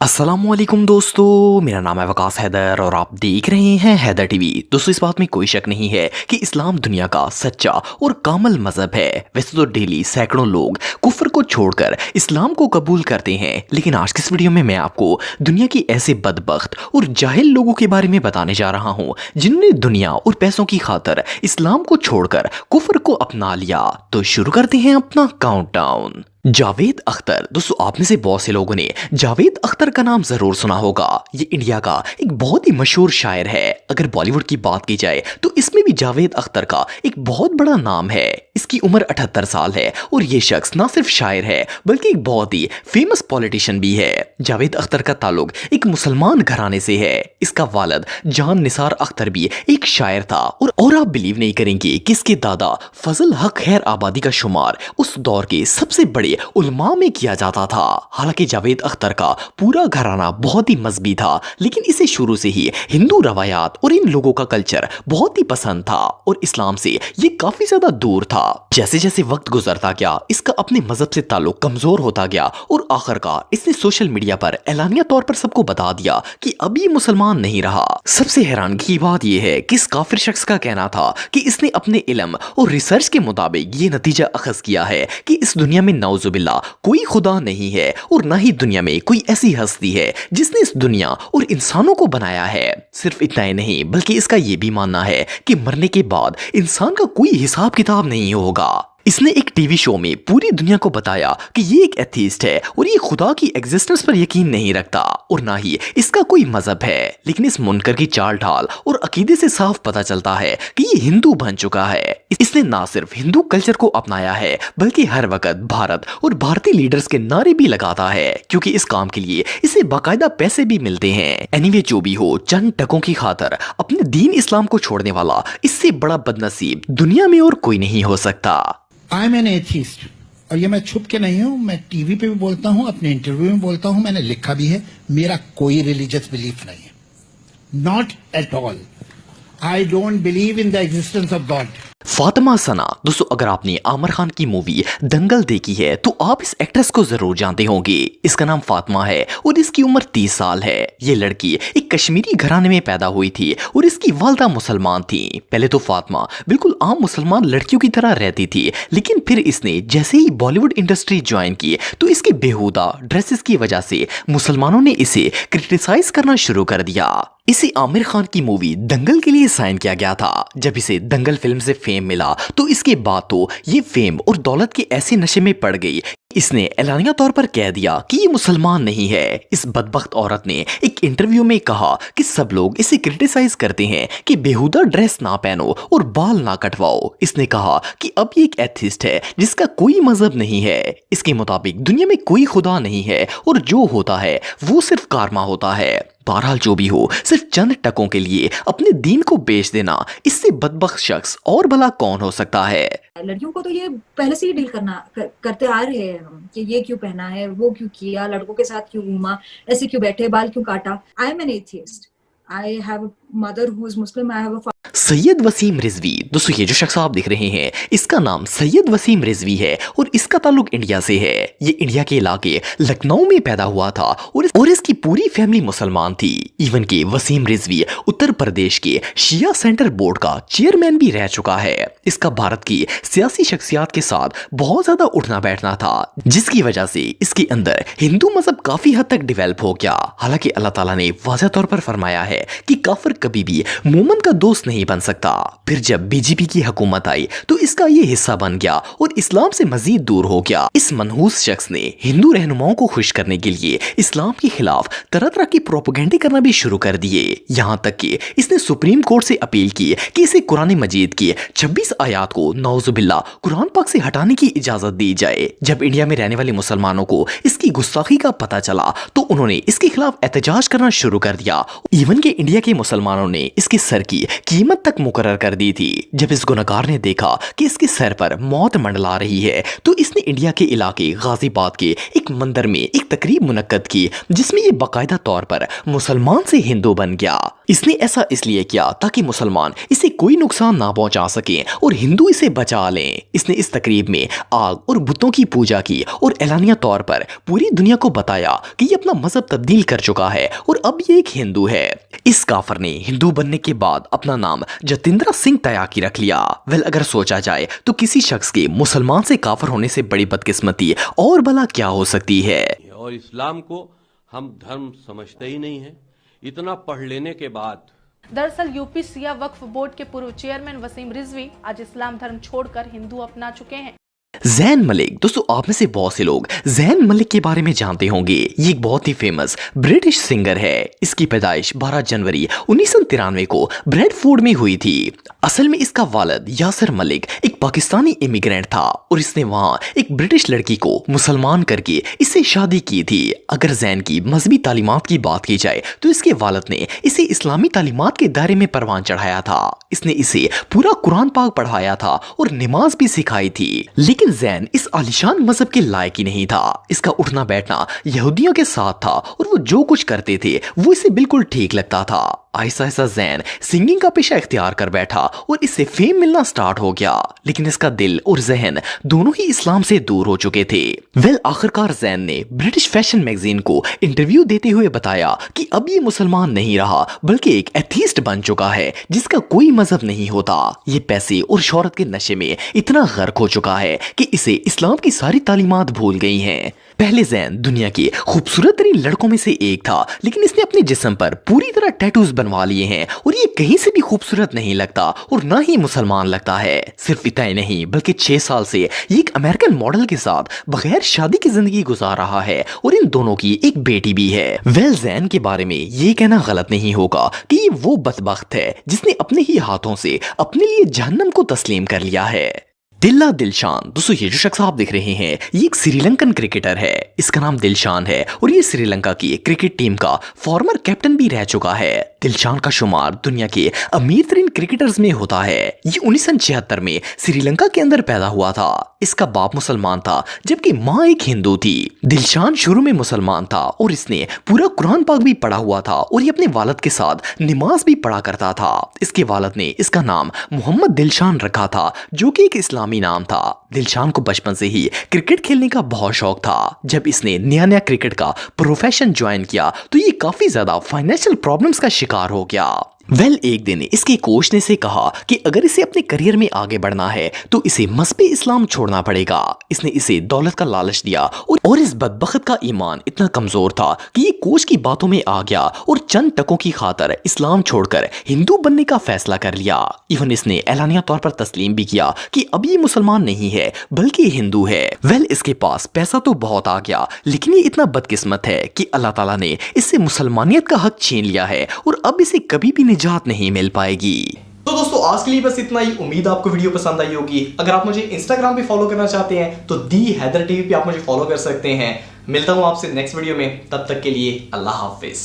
अस्सलामुअलैकुम दोस्तों, मेरा नाम है वकास हैदर और आप देख रहे हैं हैदर टीवी। दोस्तों, इस बात में कोई शक नहीं है कि इस्लाम दुनिया का सच्चा और कामिल मजहब है। वैसे तो डेली सैकड़ों लोग कुफ्र को छोड़कर इस्लाम को कबूल करते हैं, लेकिन आज की इस वीडियो में मैं आपको दुनिया के ऐसे बदबख्त और जाहिल लोगों के बारे में बताने जा रहा हूँ जिन्होंने दुनिया और पैसों की खातिर इस्लाम को छोड़कर कुफ्र को अपना लिया। तो शुरू करते हैं अपना काउंटडाउन। जावेद अख्तर। दोस्तों, आप में से बहुत से लोगों ने जावेद अख्तर का नाम जरूर सुना होगा। ये इंडिया का एक बहुत ही मशहूर शायर है। अगर बॉलीवुड की बात की जाए तो इसमें भी जावेद अख्तर का एक बहुत बड़ा नाम है। इसकी उम्र 78 साल है और ये शख्स ना सिर्फ शायर है बल्कि एक बहुत ही फेमस पॉलिटिशियन भी है। जावेद अख्तर का ताल्लुक एक मुसलमान घराने से है। इसका वालिद जान निसार अख्तर भी एक शायर था और आप बिलीव नहीं करेंगे कि इसके दादा फजल हक खैर आबादी का शुमार उस दौर के सबसे बड़े उलमा में किया जाता था। हालांकि जावेद अख्तर का पूरा घराना बहुत ही मजहबी था, लेकिन इसे शुरू से ही हिंदू रवायात और इन लोगों का कल्चर बहुत ही पसंद था और इस्लाम से ये काफी ज्यादा दूर था। जैसे जैसे वक्त गुजरता गया, इसका अपने मजहब से ताल्लुक कमजोर होता गया और आखिरकार इसने सोशल मीडिया पर एलानिया तौर पर सबको बता दिया कि अब ये मुसलमान नहीं रहा। सबसे हैरानगी की बात यह है कि इस काफिर शख्स का कहना था कि इसने अपने इल्म और रिसर्च के मुताबिक ये नतीजा अखज किया है कि इस दुनिया में नौजुबिल्ला कोई खुदा नहीं है और ना ही दुनिया में कोई ऐसी हस्ती है जिसने इस दुनिया और इंसानों को बनाया है। सिर्फ इतना ही नहीं बल्कि इसका यह भी मानना है कि मरने के बाद इंसान का कोई हिसाब किताब नहीं होगा। इसने एक टीवी शो में पूरी दुनिया को बताया कि ये एक एथीस्ट है और ये खुदा की एग्जिस्टेंस पर यकीन नहीं रखता और ना ही इसका कोई मजहब है। लेकिन इस मुनकर की चाल ढाल और अकीदे से साफ पता चलता है कि ये हिंदू बन चुका है। इसने ना सिर्फ हिंदू कल्चर को अपनाया है बल्कि हर वक्त भारत और भारतीय लीडर्स के नारे भी लगाता है, क्योंकि इस काम के लिए इसे बाकायदा पैसे भी मिलते हैं। एनीवे, जो भी हो, चंद टकों की खातिर अपने दीन इस्लाम को छोड़ने वाला इससे बड़ा बदनसीब दुनिया में और कोई नहीं हो सकता। आई एम एन एथीस्ट, और ये मैं छुप के नहीं हूं, मैं टीवी पे भी बोलता हूं, अपने इंटरव्यू में बोलता हूं, मैंने लिखा भी है। मेरा कोई रिलीजियस बिलीफ नहीं है, not at all. I don't believe in the existence of God. Fatima Sana. दोस्तों, अगर आपने आमिर खान की मूवी दंगल देखी है तो आप इस एक्ट्रेस को जरूर जानते होंगे। इसका नाम फातिमा है और इसकी उम्र 30 साल है। ये लड़की एक कश्मीरी घराने में पैदा हुई थी और इसकी वालदा मुसलमान थी। पहले तो फातिमा बिल्कुल आम मुसलमान लड़कियों की तरह रहती थी, लेकिन फिर इसने जैसे ही बॉलीवुड इंडस्ट्री ज्वाइन की तो इसके बेहुदा ड्रेसेस की वजह से मुसलमानों ने इसे क्रिटिसाइज करना शुरू कर दिया। इसे आमिर खान की मूवी दंगल के लिए साइन किया गया था। जब इसे दंगल फिल्म से फेम मिला तो इसके बाद तो ये फेम और दौलत के ऐसे नशे में पड़ गई, इसने एलानिया तौर पर कह दिया कि ये मुसलमान नहीं है। इस बदबख्त औरत ने एक इंटरव्यू में कहा कि सब लोग इसे क्रिटिसाइज करते हैं कि बेहुदा ड्रेस ना पहनो और बाल ना कटवाओ। इसने कहा कि अब ये एक एथिस्ट है जिसका कोई मजहब नहीं है। इसके मुताबिक दुनिया में कोई खुदा नहीं है और जो होता है वो सिर्फ कारमा होता है। बहरहाल, जो भी हो, सिर्फ चंद टकों के लिए अपने दीन को बेच देना, इससे बदबख्त शख्स और भला कौन हो सकता है। लड़कियों को तो ये पहले से ही डील करते आ रहे हैं हम कि ये क्यों पहना है, वो क्यों किया, लड़कों के साथ क्यों घूमा, ऐसे क्यों बैठे, बाल क्यों काटा। I am an atheist, I have a mother who is Muslim, I have a Syed Waseem Rizvi. दोस्तों, ये जो शख्स आप देख रहे हैं इसका नाम सैयद वसीम रिजवी है और इसका ताल्लुक इंडिया से है। ये इंडिया के इलाके लखनऊ में पैदा हुआ था और इसकी पूरी फैमिली मुसलमान थी। इवन के वसीम रिजवी उत्तर प्रदेश के शिया सेंटर बोर्ड का चेयरमैन भी रह चुका है। इसका भारत की सियासी शख्सियात के साथ बहुत ज्यादा उठना बैठना था, जिसकी वजह से इसके अंदर हिंदू मजहब काफी हद तक डिवेल्प हो गया। हालांकि अल्लाह ताला ने वाज़ेह तौर पर फरमाया है कि काफिर कभी भी मोमन का दोस्त नहीं बन सकता। फिर जब बीजेपी की हुकूमत आई तो इसका ये हिस्सा बन गया और इस्लाम से मजीद दूर हो गया। इस मनहूस शख्स ने हिंदू रहनुमाओं को खुश करने के लिए इस्लाम के खिलाफ तरह तरह की प्रोपेगेंडे करना भी शुरू कर दिए। यहाँ तक कि इसने सुप्रीम कोर्ट से अपील की कि इसे कुरान मजीद की 26 आयात को नौजुबिल्ला कुरान पाक से हटाने की इजाजत दी जाए। जब इंडिया में रहने वाले मुसलमानों को इसकी गुस्ताखी का पता चला तो उन्होंने इसके खिलाफ एहतजाज करना शुरू कर दिया। इवन के इंडिया के मुसलमानों ने इसके सर की कीमत तक तक मुकर्रर कर दी थी। जब इस गुनहगार ने देखा कि इसके सर पर मौत मंडला रही है तो इसने इंडिया के इलाके गाजियाबाद के एक मंदिर में एक तकरीब मुनक्कद की जिसमें ये बाकायदा तौर पर मुसलमान से हिंदू बन गया। इसने ऐसा इसलिए किया ताकि मुसलमान इसे कोई नुकसान ना पहुंचा सके और हिंदू इसे बचा लें। इसने इस तकरीब में आग और बुतों की पूजा की और एलानिया तौर पर पूरी दुनिया को बताया कि ये अपना मजहब तब्दील कर चुका है और अब ये एक हिंदू है। इस काफर ने हिंदू बनने के बाद अपना नाम जतिंद्र सिंह तयाकी रख लिया। वेल, अगर सोचा जाए तो किसी शख्स के मुसलमान से काफर होने से बड़ी बदकिस्मती और भला क्या हो सकती है। और इस्लाम को हम धर्म समझते ही नहीं है, इतना पढ़ लेने के बाद। दरअसल यूपी सिया वक्फ बोर्ड के पूर्व चेयरमैन वसीम रिजवी आज इस्लाम धर्म छोड़कर हिंदू अपना चुके हैं। ज़ैन मलिक, दोस्तों आप में से बहुत से लोग ज़ैन मलिक के बारे में जानते होंगे। ये एक बहुत ही फेमस ब्रिटिश सिंगर है। इसकी पैदाइश 12 जनवरी 1993 को ब्रेडफोर्ड में हुई थी। असल में इसका वालिद यासिर मलिक एक पाकिस्तानी इमिग्रेंट था और इसने वहाँ एक ब्रिटिश लड़की को मुसलमान करके इससे शादी की थी। अगर ज़ैन की मजहबी तालीमात की बात की जाए तो इसके वालिद ने इसे इस्लामी तालीमात के दायरे में परवान चढ़ाया था। इसने इसे पूरा कुरान पाक पढ़ाया था और नमाज भी सिखाई थी। लेकिन ज़ैन इस आलिशान मजहब के लायक ही नहीं था। इसका उठना बैठना यहूदियों के साथ था और वो जो कुछ करते थे वो इसे बिल्कुल ठीक लगता था। आहिस्ता आहिस्ता ज़ैन सिंगिंग का पेशा इख्तियार कर बैठा और इससे फेम मिलना स्टार्ट हो गया। लेकिन इसका दिल और जहन दोनों ही इस्लाम से दूर हो चुके थे। वेल, आखिरकार ज़ैन ने ब्रिटिश फैशन मैगजीन को इंटरव्यू देते हुए बताया कि अब ये मुसलमान नहीं रहा बल्कि एक एथीस्ट बन चुका है जिसका कोई मजहब नहीं होता। ये पैसे और शोहरत के नशे में इतना गर्क हो चुका है कि इसे इस्लाम की सारी तालीमात भूल गई हैं। पहले ज़ैन दुनिया के खूबसूरत तरीन लड़कों में से एक था, लेकिन इसने अपने जिस्म पर पूरी तरह टैटूज बनवा लिए हैं और ये कहीं से भी खूबसूरत नहीं लगता और ना ही मुसलमान लगता है। सिर्फ इतना ही नहीं बल्कि 6 साल से ये एक अमेरिकन मॉडल के साथ बगैर शादी की जिंदगी गुजार रहा है और इन दोनों की एक बेटी भी है। वेल, ज़ैन के बारे में ये कहना गलत नहीं होगा कि ये वो बदबख्त है जिसने अपने ही हाथों से अपने लिए जहन्नम को तस्लीम कर लिया है। दिल्ला दिलशान, दोस्तों ये जो शख्स आप देख रहे हैं ये एक श्रीलंकन क्रिकेटर है। इसका नाम दिलशान है और ये श्रीलंका की क्रिकेट टीम का फॉर्मर कैप्टन भी रह चुका है। दिलशान का शुमार दुनिया के अमीर तरीन क्रिकेटर्स में होता है। ये 1976 में श्रीलंका के अंदर पैदा हुआ था। इसका बाप मुसलमान था जबकि माँ एक हिंदू थी। दिलशान शुरू में मुसलमान था और इसने पूरा कुरान पाक भी पढ़ा हुआ था और ये अपने वालिद के साथ नमाज भी पढ़ा करता था। इसके वालिद ने इसका नाम मोहम्मद दिलशान रखा था जो कि एक इस्लामी नाम था। दिलशान को बचपन से ही क्रिकेट खेलने का बहुत शौक था। जब इसने नया क्रिकेट का प्रोफेशन ज्वाइन किया तो ये काफी ज्यादा फाइनेंशियल प्रॉब्लम्स का शिकार हो गया। वेल, एक दिन इसके कोच ने से कहा कि अगर इसे अपने करियर में आगे बढ़ना है तो इसे मज़हब इस्लाम छोड़ना पड़ेगा। इसने इसे दौलत का लालच दिया और इस बदबख्त का ईमान इतना कमजोर था कि ये कोच की बातों में आ गया और चंद टकों की खातर इस्लाम छोड़कर हिंदू बनने का फैसला कर लिया। इवन इसने एलानिया तौर पर तस्लीम भी किया कि अब ये मुसलमान नहीं है बल्कि हिंदू है। वेल, इसके पास पैसा तो बहुत आ गया लेकिन ये इतना बदकिस्मत है कि अल्लाह ताला ने इससे मुसलमानियत का हक छीन लिया है और अब इसे कभी भी निजात नहीं मिल पाएगी। तो दोस्तों आज के लिए बस इतना ही। उम्मीद आपको वीडियो पसंद आई होगी। अगर आप मुझे इंस्टाग्राम पे फॉलो करना चाहते हैं तो दी हैदर टीवी पे आप मुझे फॉलो कर सकते हैं। मिलता हूं आपसे नेक्स्ट वीडियो में, तब तक के लिए अल्लाह हाफिज।